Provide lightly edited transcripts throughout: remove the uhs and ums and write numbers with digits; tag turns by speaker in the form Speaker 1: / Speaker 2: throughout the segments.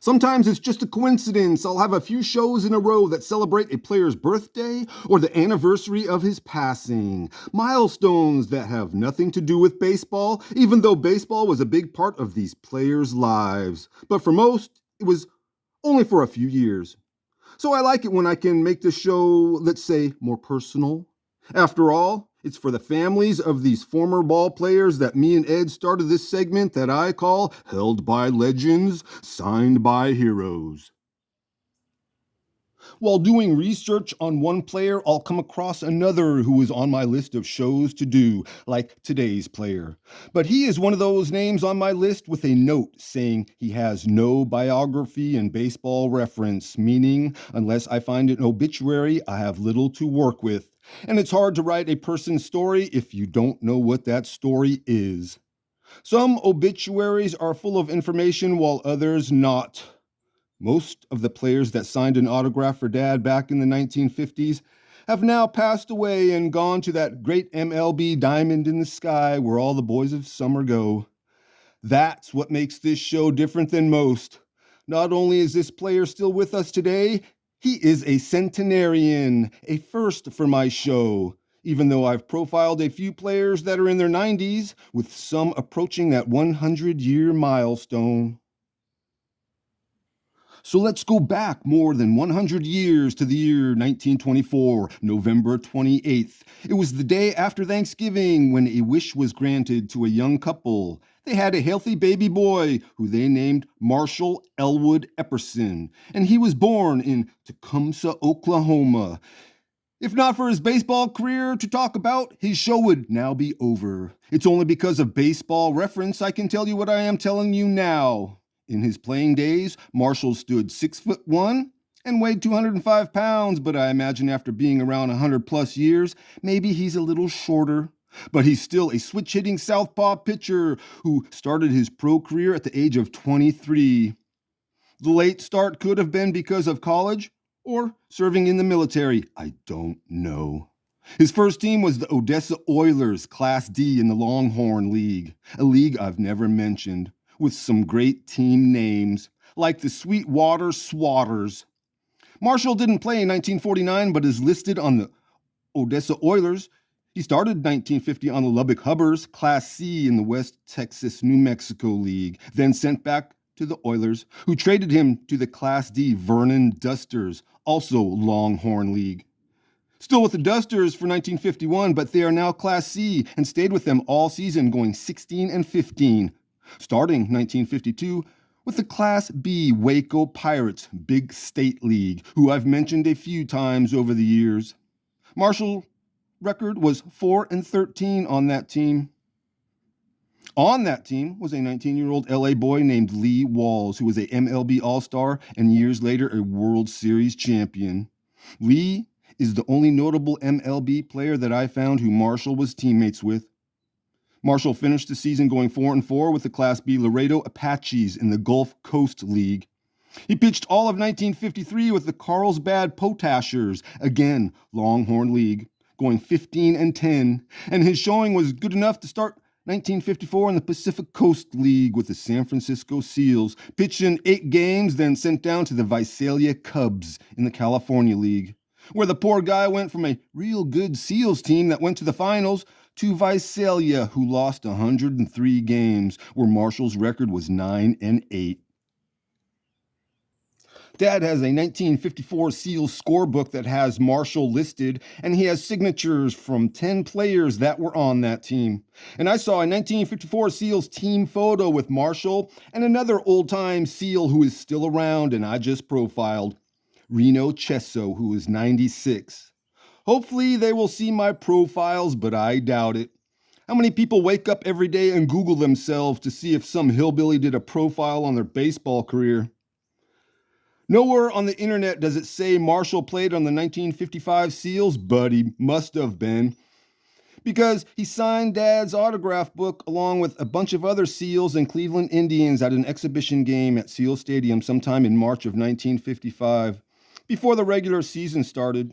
Speaker 1: Sometimes it's just a coincidence. I'll have a few shows in a row that celebrate a player's birthday or the anniversary of his passing. Milestones that have nothing to do with baseball, even though baseball was a big part of these players' lives. But for most, it was only for a few years. So I like it when I can make the show, let's say, more personal. After all, it's for the families of these former ball players that me and Ed started this segment that I call Held by Legends, Signed by Heroes. While doing research on one player, I'll come across another who is on my list of shows to do, like today's player. But he is one of those names on my list with a note saying he has no biography and baseball reference, meaning, unless I find an obituary, I have little to work with. And it's hard to write a person's story if you don't know what that story is. Some obituaries are full of information while others not. Most of the players that signed an autograph for Dad back in the 1950s have now passed away and gone to that great MLB diamond in the sky where all the boys of summer go. That's what makes this show different than most. Not only is this player still with us today, he is a centenarian, a first for my show. Even though I've profiled a few players that are in their 90s, with some approaching that 100-year milestone. So let's go back more than 100 years to the year 1924, November 28th. It was the day after Thanksgiving when a wish was granted to a young couple. They had a healthy baby boy who they named Marshall Elwood Epperson, and he was born in Tecumseh, Oklahoma. If not for his baseball career to talk about, his show would now be over. It's only because of baseball reference I can tell you what I am telling you now. In his playing days, Marshall stood 6'1" and weighed 205 pounds, but I imagine after being around 100 plus years, maybe he's a little shorter. But he's still a switch-hitting southpaw pitcher who started his pro career at the age of 23. The late start could have been because of college or serving in the military. I don't know. His first team was the Odessa Oilers, Class D in the Longhorn League, a league I've never mentioned, with some great team names, like the Sweetwater Swatters. Marshall didn't play in 1949, but is listed on the Odessa Oilers. He started in 1950 on the Lubbock Hubbers, Class C in the West Texas, New Mexico League, then sent back to the Oilers, who traded him to the Class D Vernon Dusters, also Longhorn League. Still with the Dusters for 1951, but they are now Class C and stayed with them all season, going 16-15. Starting 1952 with the Class B Waco Pirates Big State League, who I've mentioned a few times over the years. Marshall's record was 4-13 on that team. On that team was a 19-year-old LA boy named Lee Walls, who was a MLB All-Star and years later a World Series champion. Lee is the only notable MLB player that I found who Marshall was teammates with. Marshall finished the season going 4-4 with the Class B Laredo Apaches in the Gulf Coast League. He pitched all of 1953 with the Carlsbad Potashers, again Longhorn League, going 15-10, and his showing was good enough to start 1954 in the Pacific Coast League with the San Francisco Seals, pitched in 8 games, then sent down to the Visalia Cubs in the California League, where the poor guy went from a real good Seals team that went to the finals to Visalia, who lost 103 games, where Marshall's record was 9-8. Dad has a 1954 Seals scorebook that has Marshall listed, and he has signatures from 10 players that were on that team. And I saw a 1954 Seals team photo with Marshall and another old-time Seal who is still around and I just profiled, Reno Chesso, who is 96. Hopefully they will see my profiles, but I doubt it. How many people wake up every day and Google themselves to see if some hillbilly did a profile on their baseball career? Nowhere on the internet does it say Marshall played on the 1955 Seals, but he must have been, because he signed Dad's autograph book along with a bunch of other Seals and Cleveland Indians at an exhibition game at Seal Stadium sometime in March of 1955, before the regular season started.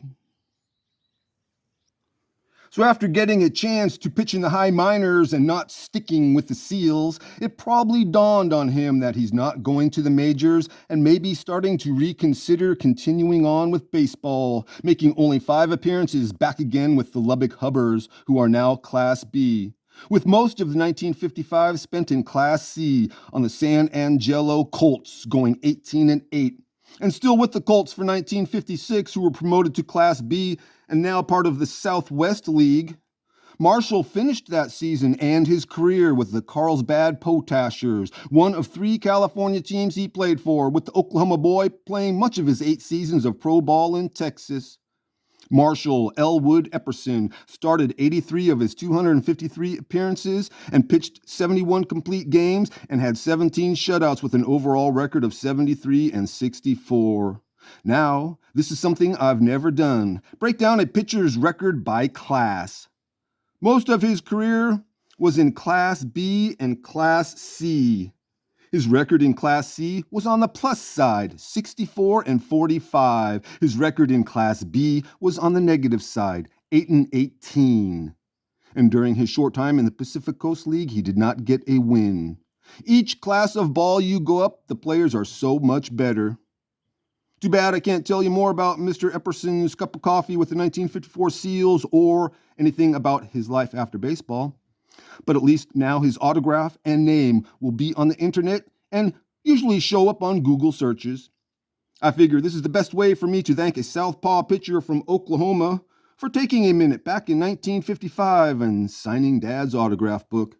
Speaker 1: So after getting a chance to pitch in the high minors and not sticking with the Seals, it probably dawned on him that he's not going to the majors and maybe starting to reconsider continuing on with baseball, making only 5 appearances back again with the Lubbock Hubbers, who are now Class B. With most of the 1955 spent in Class C on the San Angelo Colts, going 18-8. And still with the Colts for 1956, who were promoted to Class B and now part of the Southwest League. Marshall finished that season and his career with the Carlsbad Potashers, one of 3 California teams he played for, with the Oklahoma boy playing much of his 8 seasons of pro ball in Texas. Marshall Elwood Epperson started 83 of his 253 appearances and pitched 71 complete games and had 17 shutouts with an overall record of 73-64. Now, this is something I've never done. Break down a pitcher's record by class. Most of his career was in Class B and Class C. His record in Class C was on the plus side, 64-45. His record in Class B was on the negative side, 8-18. And during his short time in the Pacific Coast League, he did not get a win. Each class of ball you go up, the players are so much better. Too bad I can't tell you more about Mr. Epperson's cup of coffee with the 1954 Seals or anything about his life after baseball. But at least now his autograph and name will be on the internet and usually show up on Google searches. I figure this is the best way for me to thank a southpaw pitcher from Oklahoma for taking a minute back in 1955 and signing Dad's autograph book.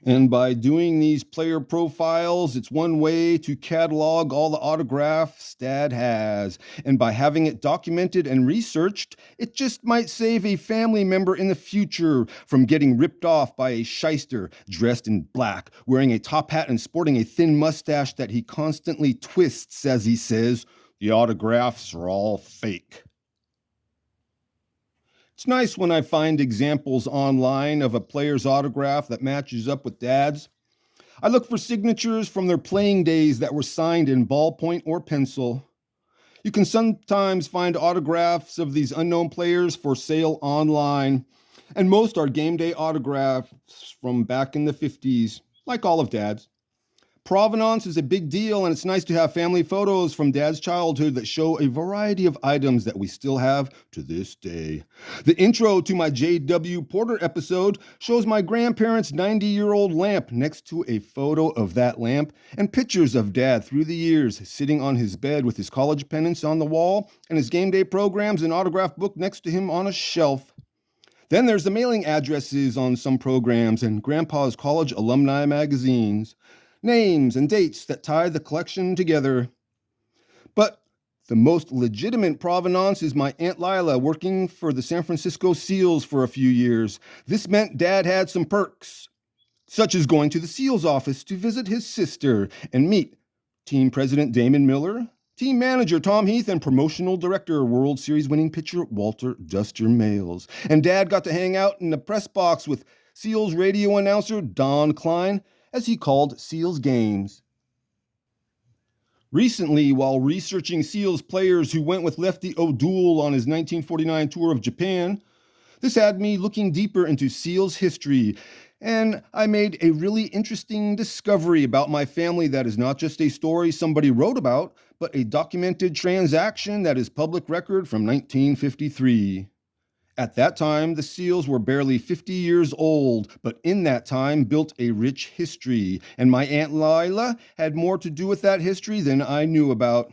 Speaker 1: And by doing these player profiles, it's one way to catalog all the autographs Dad has. And by having it documented and researched, it just might save a family member in the future from getting ripped off by a shyster dressed in black, wearing a top hat and sporting a thin mustache that he constantly twists as he says, "The autographs are all fake." It's nice when I find examples online of a player's autograph that matches up with Dad's. I look for signatures from their playing days that were signed in ballpoint or pencil. You can sometimes find autographs of these unknown players for sale online, and most are game day autographs from back in the 50s, like all of Dad's. Provenance is a big deal, and it's nice to have family photos from Dad's childhood that show a variety of items that we still have to this day. The intro to my J.W. Porter episode shows my grandparents' 90-year-old lamp next to a photo of that lamp and pictures of Dad through the years, sitting on his bed with his college pennants on the wall and his game day programs and autograph book next to him on a shelf. Then there's the mailing addresses on some programs and Grandpa's college alumni magazines. Names and dates that tie the collection together. But the most legitimate provenance is my Aunt Lila working for the San Francisco Seals for a few years. This meant Dad had some perks, such as going to the Seals office to visit his sister and meet team president Damon Miller, team manager Tom Heath, and promotional director World Series winning pitcher Walter Duster Males. And Dad got to hang out in the press box with Seals radio announcer Don Klein, as he called Seals games. Recently, while researching Seals players who went with Lefty O'Doul on his 1949 tour of Japan, this had me looking deeper into Seals history, and I made a really interesting discovery about my family that is not just a story somebody wrote about, but a documented transaction that is public record from 1953. At that time, the Seals were barely 50 years old, but in that time built a rich history, and my Aunt Lila had more to do with that history than I knew about.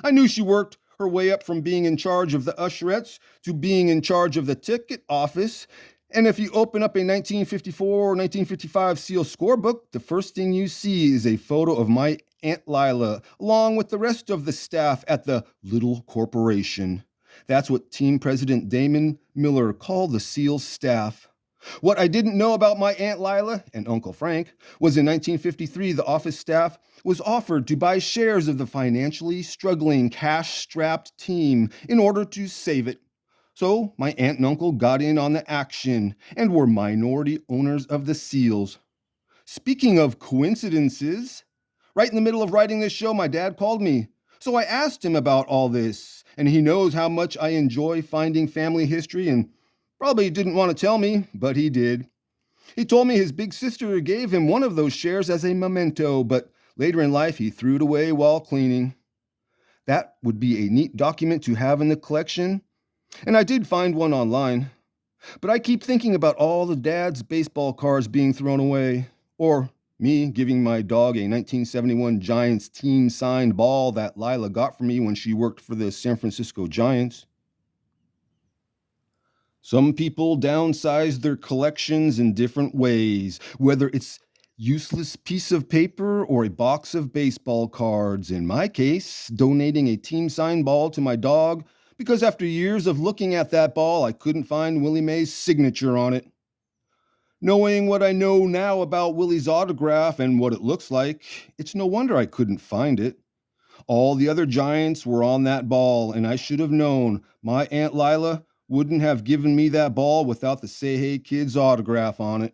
Speaker 1: I knew she worked her way up from being in charge of the usherettes to being in charge of the ticket office, and if you open up a 1954 or 1955 Seals scorebook, the first thing you see is a photo of my Aunt Lila, along with the rest of the staff at the little corporation. That's what team president Damon Miller called the Seals staff. What I didn't know about my Aunt Lila and Uncle Frank was in 1953 the office staff was offered to buy shares of the financially struggling, cash-strapped team in order to save it. So my aunt and uncle got in on the action and were minority owners of the Seals. Speaking of coincidences, right in the middle of writing this show, my dad called me. So I asked him about all this, and he knows how much I enjoy finding family history and probably didn't want to tell me, but he did. He told me his big sister gave him one of those shares as a memento, but later in life he threw it away while cleaning. That would be a neat document to have in the collection, and I did find one online. But I keep thinking about all the dad's baseball cards being thrown away, or me giving my dog a 1971 Giants team signed ball that Lila got for me when she worked for the San Francisco Giants. Some people downsize their collections in different ways, whether it's useless piece of paper or a box of baseball cards. In my case, donating a team signed ball to my dog because after years of looking at that ball, I couldn't find Willie Mays' signature on it. Knowing what I know now about Willie's autograph and what it looks like, it's no wonder I couldn't find it. All the other Giants were on that ball, and I should have known my Aunt Lila wouldn't have given me that ball without the Say Hey Kids autograph on it.